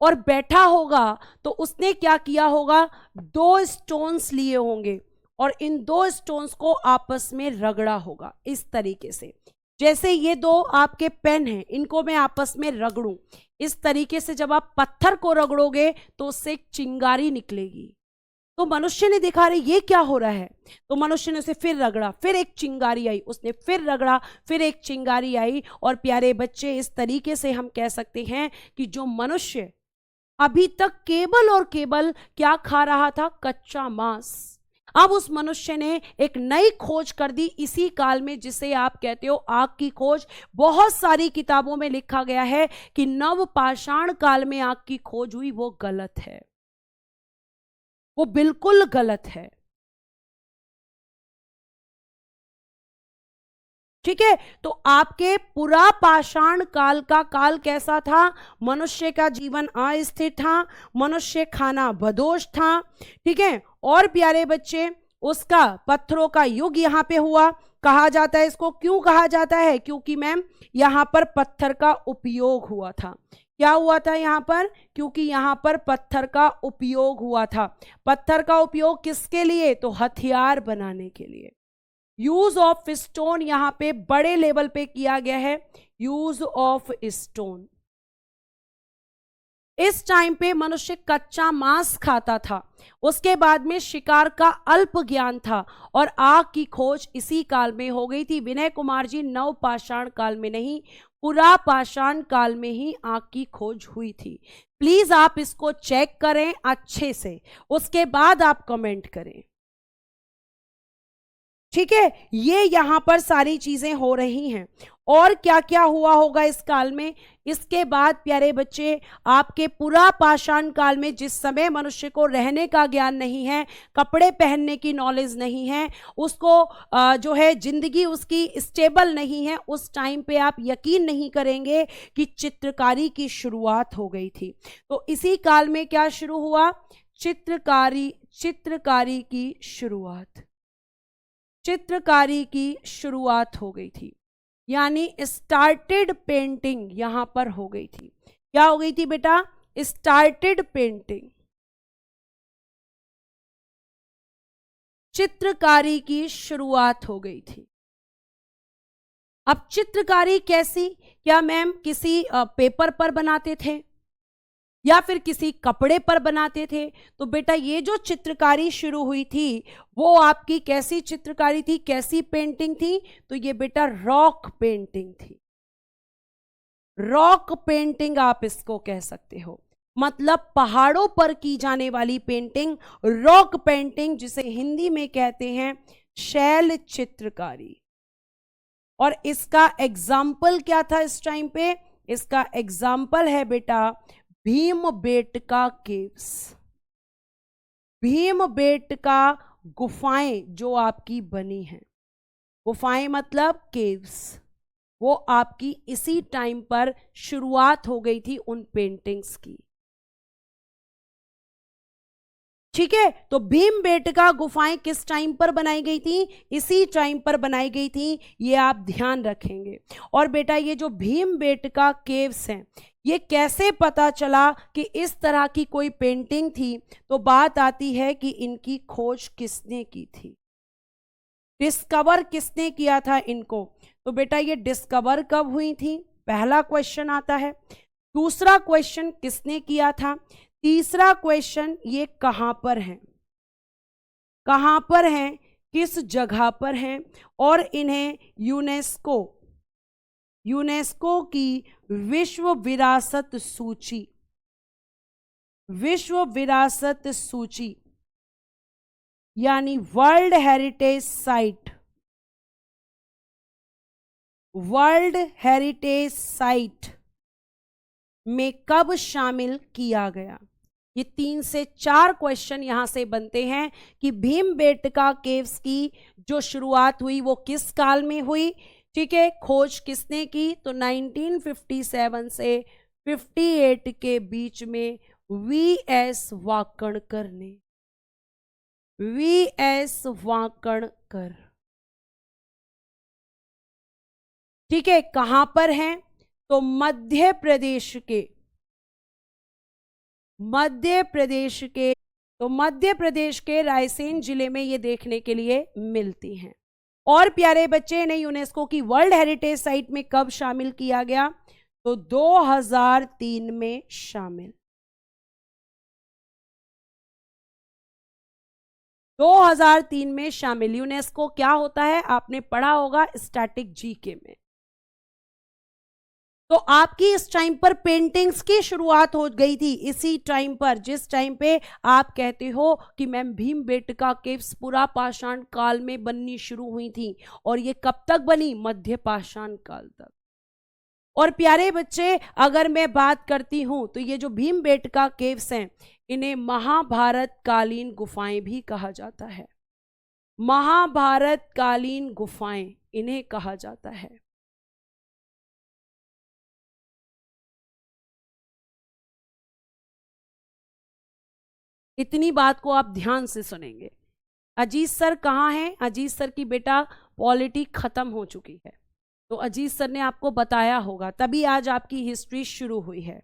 और बैठा होगा तो उसने क्या किया होगा, 2 स्टोन्स लिए होंगे और इन 2 स्टोन्स को आपस में रगड़ा होगा इस तरीके से। जैसे ये 2 आपके पेन हैं, इनको मैं आपस में रगड़ूं, इस तरीके से जब आप पत्थर को रगड़ोगे तो उससे एक चिंगारी निकलेगी। तो मनुष्य ने देखा रहे ये क्या हो रहा है, तो मनुष्य ने उसे फिर रगड़ा, फिर एक चिंगारी आई, उसने फिर रगड़ा, फिर एक चिंगारी आई। और प्यारे बच्चे, इस तरीके से हम कह सकते हैं कि जो मनुष्य अभी तक केवल और केवल क्या खा रहा था, कच्चा मांस, अब उस मनुष्य ने एक नई खोज कर दी इसी काल में, जिसे आप कहते हो आग की खोज। बहुत सारी किताबों में लिखा गया है कि नव पाषाण काल में आग की खोज हुई, वो गलत है, वो बिल्कुल गलत है। ठीक है, तो आपके पुरा पाषाण काल का काल कैसा था, मनुष्य का जीवन अस्थिर था, मनुष्य खाना बदोश था। ठीक है, और प्यारे बच्चे, उसका पत्थरों का युग यहां पे हुआ। कहा जाता है, इसको क्यों कहा जाता है, क्योंकि मैम यहां पर पत्थर का उपयोग हुआ था। क्या हुआ था यहां पर, क्योंकि यहां पर पत्थर का उपयोग हुआ था। पत्थर का उपयोग किसके लिए, तो हथियार बनाने के लिए। यूज ऑफ स्टोन यहां पे बड़े लेवल पे किया गया है, यूज ऑफ स्टोन। इस टाइम पे मनुष्य कच्चा मांस खाता था, उसके बाद में शिकार का अल्प ज्ञान था, और आग की खोज इसी काल में हो गई थी। विनय कुमार जी, नव पाषाण काल में नहीं, पुरा पाषाण काल में ही आग की खोज हुई थी। प्लीज आप इसको चेक करें अच्छे से, उसके बाद आप कमेंट करें। ठीक है, ये यहां पर सारी चीजें हो रही हैं। और क्या क्या हुआ होगा इस काल में, इसके बाद प्यारे बच्चे, आपके पुरा पाषाण काल में जिस समय मनुष्य को रहने का ज्ञान नहीं है, कपड़े पहनने की नॉलेज नहीं है, उसको जो है जिंदगी उसकी स्टेबल नहीं है, उस टाइम पे आप यकीन नहीं करेंगे कि चित्रकारी की शुरुआत हो गई थी। तो इसी काल में क्या शुरू हुआ, चित्रकारी की शुरुआत, चित्रकारी की शुरुआत हो गई थी, यानी स्टार्टेड पेंटिंग यहां पर हो गई थी। क्या हो गई थी बेटा, स्टार्टेड पेंटिंग, चित्रकारी की शुरुआत हो गई थी। अब चित्रकारी कैसी, क्या मैम किसी पेपर पर बनाते थे या फिर किसी कपड़े पर बनाते थे, तो बेटा ये जो चित्रकारी शुरू हुई थी वो आपकी कैसी चित्रकारी थी, कैसी पेंटिंग थी, तो ये बेटा रॉक पेंटिंग थी। रॉक पेंटिंग आप इसको कह सकते हो, मतलब पहाड़ों पर की जाने वाली पेंटिंग, रॉक पेंटिंग, जिसे हिंदी में कहते हैं शैल चित्रकारी। और इसका एग्जाम्पल क्या था इस टाइम पे, इसका एग्जाम्पल है बेटा भीमबेटका केव्स, भीमबेटका गुफाएं जो आपकी बनी हैं, गुफाएं मतलब केव्स, वो आपकी इसी टाइम पर शुरुआत हो गई थी उन पेंटिंग्स की। ठीक है, तो भीमबेटका गुफाएं किस टाइम पर बनाई गई थी, इसी टाइम पर बनाई गई थी, ये आप ध्यान रखेंगे। और बेटा ये जो भीमबेटका केव्स हैं, ये कैसे पता चला कि इस तरह की कोई पेंटिंग थी, तो बात आती है कि इनकी खोज किसने की थी, डिस्कवर किसने किया था इनको। तो बेटा ये डिस्कवर कब हुई थी, पहला क्वेश्चन आता है। दूसरा क्वेश्चन किसने किया था, तीसरा क्वेश्चन ये कहां पर हैं, कहां पर हैं, किस जगह पर हैं, और इन्हें यूनेस्को, यूनेस्को की विश्व विरासत सूची, विश्व विरासत सूची यानी world heritage site, world heritage site में कब शामिल किया गया? ये 3 से 4 क्वेश्चन यहां से बनते हैं कि भीमबेटका केव्स की जो शुरुआत हुई वो किस काल में हुई। ठीक है, खोज किसने की? तो 1957 से 58 के बीच में वीएस वाकणकर ने। वीएस वाकणकर। ठीक है, कहां पर हैं? तो मध्य प्रदेश के, मध्य प्रदेश के, तो मध्य प्रदेश के रायसेन जिले में ये देखने के लिए मिलती हैं। और प्यारे बच्चे, ने यूनेस्को की वर्ल्ड हेरिटेज साइट में कब शामिल किया गया? तो 2003 में शामिल। 2003 में शामिल। यूनेस्को क्या होता है आपने पढ़ा होगा स्टैटिक जीके में। तो आपकी इस टाइम पर पेंटिंग्स की शुरुआत हो गई थी, इसी टाइम पर जिस टाइम पे आप कहते हो कि मैम भीमबेटका केव्स पुरा पाषाण काल में बननी शुरू हुई थी। और ये कब तक बनी? मध्य पाषाण काल तक। और प्यारे बच्चे, अगर मैं बात करती हूं तो ये जो भीमबेटका केव्स हैं, इन्हें महाभारत कालीन गुफाएं भी कहा जाता है। महाभारत कालीन गुफाएं इन्हें कहा जाता है। इतनी बात को आप ध्यान से सुनेंगे। अजीत सर कहाँ हैं? अजीत सर की बेटा पॉलिटी खत्म हो चुकी है, तो अजीत सर ने आपको बताया होगा, तभी आज आपकी हिस्ट्री शुरू हुई है।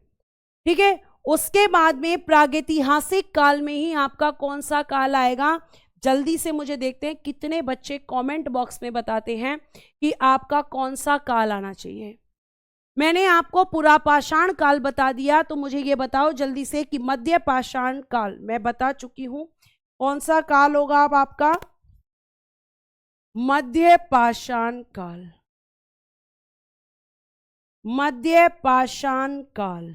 ठीक है, उसके बाद में प्रागैतिहासिक काल में ही आपका कौन सा काल आएगा? जल्दी से मुझे देखते हैं कितने बच्चे कमेंट बॉक्स में बताते हैं कि आपका कौन सा काल आना चाहिए। मैंने आपको पुरा पाषाण काल बता दिया, तो मुझे ये बताओ जल्दी से कि मध्य पाषाण काल मैं बता चुकी हूं। कौन सा काल होगा अब आपका? मध्य पाषाण काल। मध्य पाषाण काल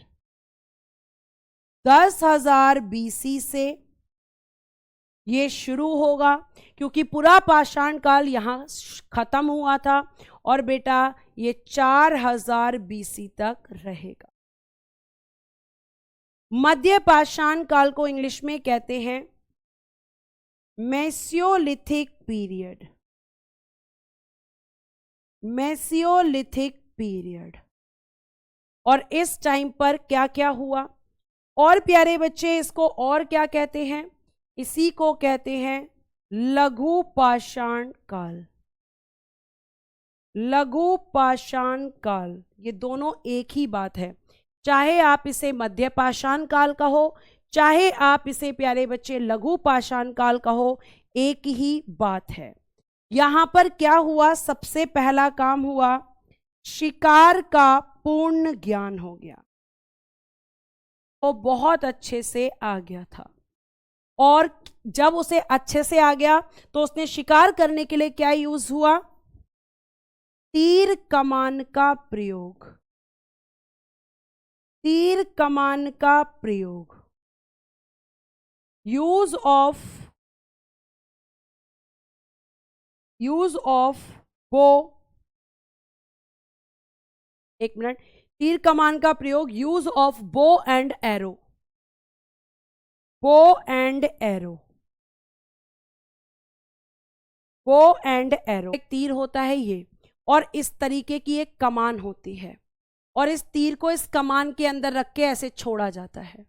10,000 BC से ये शुरू होगा, क्योंकि पुरा पाषाण काल यहां खत्म हुआ था। और बेटा ये 4,000 BC तक रहेगा। मध्य पाषाण काल को इंग्लिश में कहते हैं मेसियोलिथिक पीरियड। मेसियोलिथिक पीरियड। और इस टाइम पर क्या क्या हुआ? और प्यारे बच्चे, इसको और क्या कहते हैं? इसी को कहते हैं लघु पाषाण काल। लघु पाषाण काल, ये दोनों एक ही बात है। चाहे आप इसे मध्य पाषाण काल कहो, चाहे आप इसे प्यारे बच्चे लघु पाषाण काल कहो, एक ही बात है। यहां पर क्या हुआ? सबसे पहला काम हुआ, शिकार का पूर्ण ज्ञान हो गया। वो बहुत अच्छे से आ गया था। और जब उसे अच्छे से आ गया तो उसने शिकार करने के लिए क्या यूज हुआ? तीर कमान का प्रयोग। तीर कमान का प्रयोग। यूज ऑफ बो। एक मिनट। तीर कमान का प्रयोग, use of bow and arrow. Bow and arrow. Bow and arrow. एक तीर होता है ये, और इस तरीके की एक कमान होती है, और इस तीर को इस कमान के अंदर रख के ऐसे छोड़ा जाता है।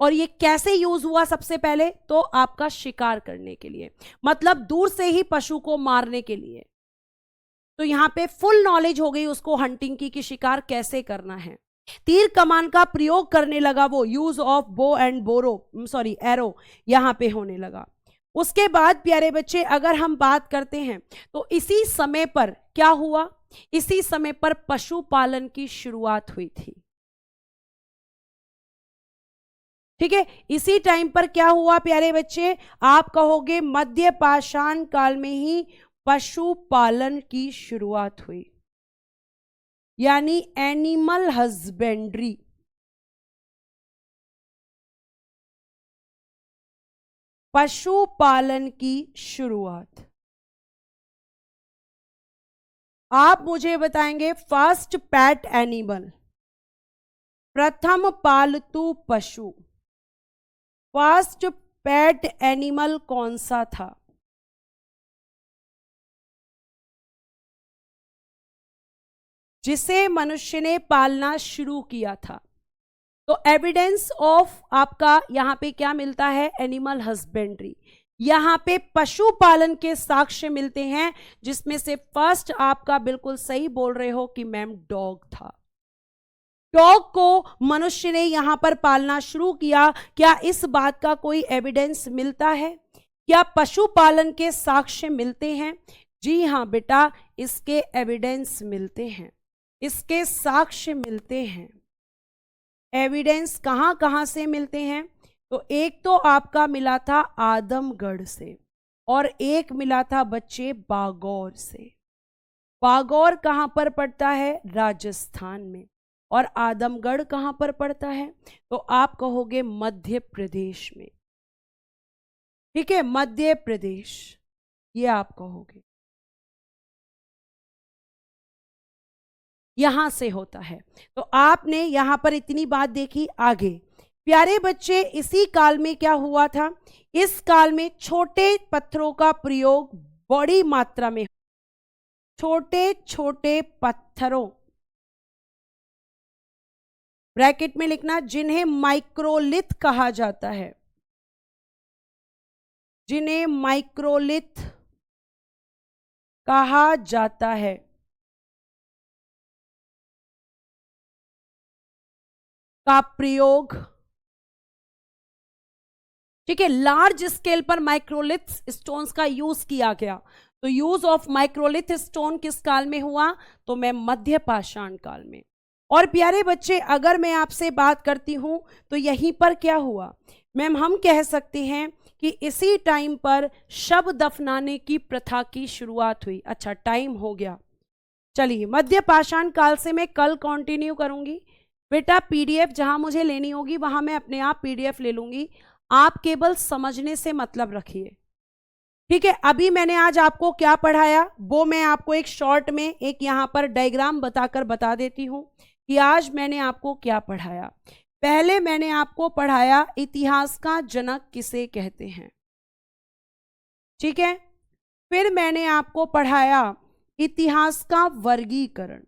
और ये कैसे यूज हुआ? सबसे पहले तो आपका शिकार करने के लिए, मतलब दूर से ही पशु को मारने के लिए। तो यहां पे फुल नॉलेज हो गई उसको हंटिंग की कि शिकार कैसे करना है। तीर कमान का प्रयोग करने लगा वो, use of bow and arrow यहां पे होने लगा। उसके बाद प्यारे बच्चे, अगर हम बात करते हैं तो इसी समय पर क्या हुआ? इसी समय पर पशुपालन की शुरुआत हुई थी। ठीक है, इसी टाइम पर क्या हुआ प्यारे बच्चे? आप कहोगे मध्य पाषाण काल में ही पशुपालन की शुरुआत हुई, यानी एनिमल हस्बेंड्री। पशुपालन की शुरुआत। आप मुझे बताएंगे फर्स्ट पेट एनिमल, प्रथम पालतू पशु, फर्स्ट पेट एनिमल कौन सा था? जिसे मनुष्य ने पालना शुरू किया था। तो एविडेंस ऑफ आपका यहां पे क्या मिलता है? Animal husbandry. यहां पे पशुपालन के साक्ष्य मिलते हैं, जिसमें से फर्स्ट आपका बिल्कुल सही बोल रहे हो कि मैम डॉग था। डॉग को मनुष्य ने यहां पर पालना शुरू किया। क्या इस बात का कोई एविडेंस मिलता है? क्या पशुपालन के साक्ष्य मिलते हैं? जी हां बेटा, इसके एविडेंस मिलते हैं, इसके साक्ष्य मिलते हैं। एविडेंस कहां कहां से मिलते हैं? तो एक तो आपका मिला था आदमगढ़ से, और एक मिला था बच्चे बागौर से। बागौर कहां पर पड़ता है? राजस्थान में। और आदमगढ़ कहां पर पड़ता है? तो आप कहोगे मध्य प्रदेश में। ठीक है, मध्य प्रदेश, ये आप कहोगे, यहां से होता है। तो आपने यहां पर इतनी बात देखी। आगे प्यारे बच्चे, इसी काल में क्या हुआ था? इस काल में छोटे पत्थरों का प्रयोग बड़ी मात्रा में, छोटे छोटे पत्थरों, ब्रैकेट में लिखना, जिन्हें माइक्रोलिथ कहा जाता है, जिन्हें माइक्रोलिथ कहा जाता है, का प्रयोग, ठीक है, लार्ज स्केल पर माइक्रोलिथ स्टोन्स का यूज किया गया। तो यूज ऑफ माइक्रोलिथ स्टोन किस काल में हुआ? तो मैं मध्य पाषाण काल में। और प्यारे बच्चे, अगर मैं आपसे बात करती हूं तो यहीं पर क्या हुआ? मैम हम कह सकते हैं कि इसी टाइम पर शव दफनाने की प्रथा की शुरुआत हुई। अच्छा, टाइम हो गया, चलिए मध्य पाषाण काल से मैं कल कंटिन्यू करूंगी। बेटा पीडीएफ जहां मुझे लेनी होगी वहां मैं अपने आप पीडीएफ ले लूंगी, आप केवल समझने से मतलब रखिए। ठीक है, अभी मैंने आज आपको क्या पढ़ाया वो मैं आपको एक शॉर्ट में एक यहां पर डायग्राम बताकर बता देती हूं कि आज मैंने आपको क्या पढ़ाया। पहले मैंने आपको पढ़ाया इतिहास का जनक किसे कहते हैं। ठीक है, फिर मैंने आपको पढ़ाया इतिहास का वर्गीकरण।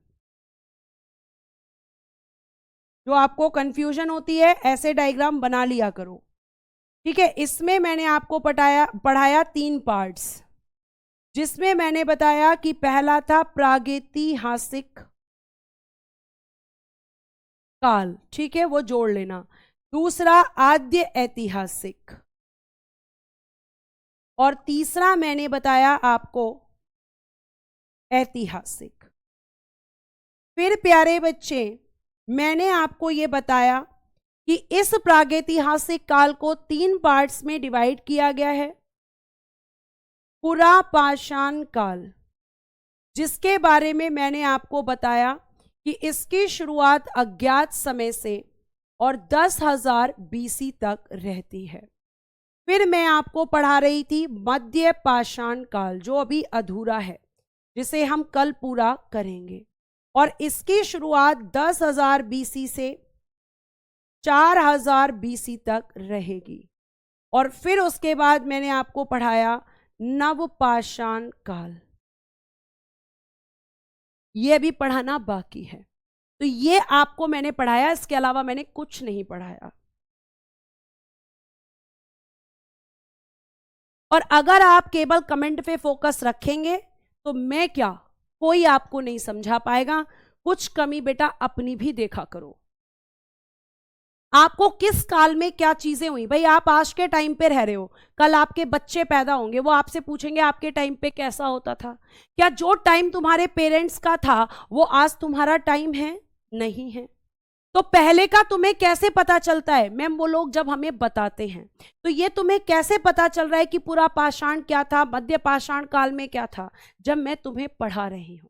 जो आपको कंफ्यूजन होती है ऐसे डायग्राम बना लिया करो। ठीक है, इसमें मैंने आपको पढ़ाया 3 पार्ट्स, जिसमें मैंने बताया कि पहला था प्रागैतिहासिक काल, ठीक है, वो जोड़ लेना। दूसरा आद्य ऐतिहासिक, और तीसरा मैंने बताया आपको ऐतिहासिक। फिर प्यारे बच्चे, मैंने आपको ये बताया कि इस प्रागैतिहासिक काल को 3 पार्ट्स में डिवाइड किया गया है। पुरापाषाण काल, जिसके बारे में मैंने आपको बताया कि इसकी शुरुआत अज्ञात समय से और 10,000 बीसी तक रहती है। फिर मैं आपको पढ़ा रही थी मध्य पाषाण काल, जो अभी अधूरा है, जिसे हम कल पूरा करेंगे, और इसकी शुरुआत 10,000 बीसी से 4,000 बीसी तक रहेगी। और फिर उसके बाद मैंने आपको पढ़ाया नवपाषाण काल, ये अभी पढ़ाना बाकी है। तो ये आपको मैंने पढ़ाया, इसके अलावा मैंने कुछ नहीं पढ़ाया। और अगर आप केवल कमेंट पे फोकस रखेंगे तो मैं क्या, कोई आपको नहीं समझा पाएगा। कुछ कमी बेटा अपनी भी देखा करो। आपको किस काल में क्या चीजें हुई, भाई आप आज के टाइम पे रह रहे हो, कल आपके बच्चे पैदा होंगे, वो आपसे पूछेंगे आपके टाइम पे कैसा होता था। क्या जो टाइम तुम्हारे पेरेंट्स का था वो आज तुम्हारा टाइम है? नहीं है। तो पहले का तुम्हें कैसे पता चलता है? मैम वो लोग जब हमें बताते हैं, तो ये तुम्हें कैसे पता चल रहा है कि पूरा पाषाण क्या था, मध्य पाषाण काल में क्या था? जब मैं तुम्हें पढ़ा रही हूं।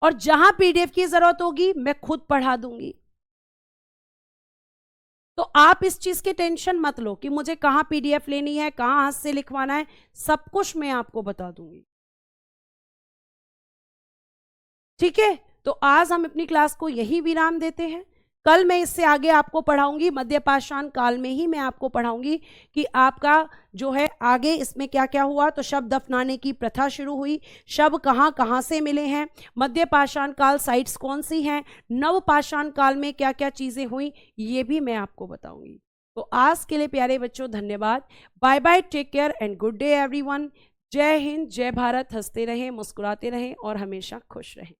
और जहां पीडीएफ की जरूरत होगी मैं खुद पढ़ा दूंगी। तो आप इस चीज की टेंशन मत लो कि मुझे कहां पीडीएफ लेनी है, कहां हाथ से लिखवाना है, सब कुछ मैं आपको बता दूंगी। ठीक है, तो आज हम अपनी क्लास को यही विराम देते हैं। कल मैं इससे आगे आपको पढ़ाऊंगी, मध्य पाषाण काल में ही मैं आपको पढ़ाऊंगी कि आपका जो है आगे इसमें क्या क्या हुआ। तो शव दफनाने की प्रथा शुरू हुई, शव कहाँ कहाँ से मिले हैं, मध्य पाषाण काल साइट्स कौन सी हैं, नव पाषाण काल में क्या क्या चीजें हुई, ये भी मैं आपको बताऊंगी। तो आज के लिए प्यारे बच्चों धन्यवाद। Bye bye, take care and good day everyone. जय हिंद, जय भारत। हंसते रहें, मुस्कुराते रहें और हमेशा खुश रहें।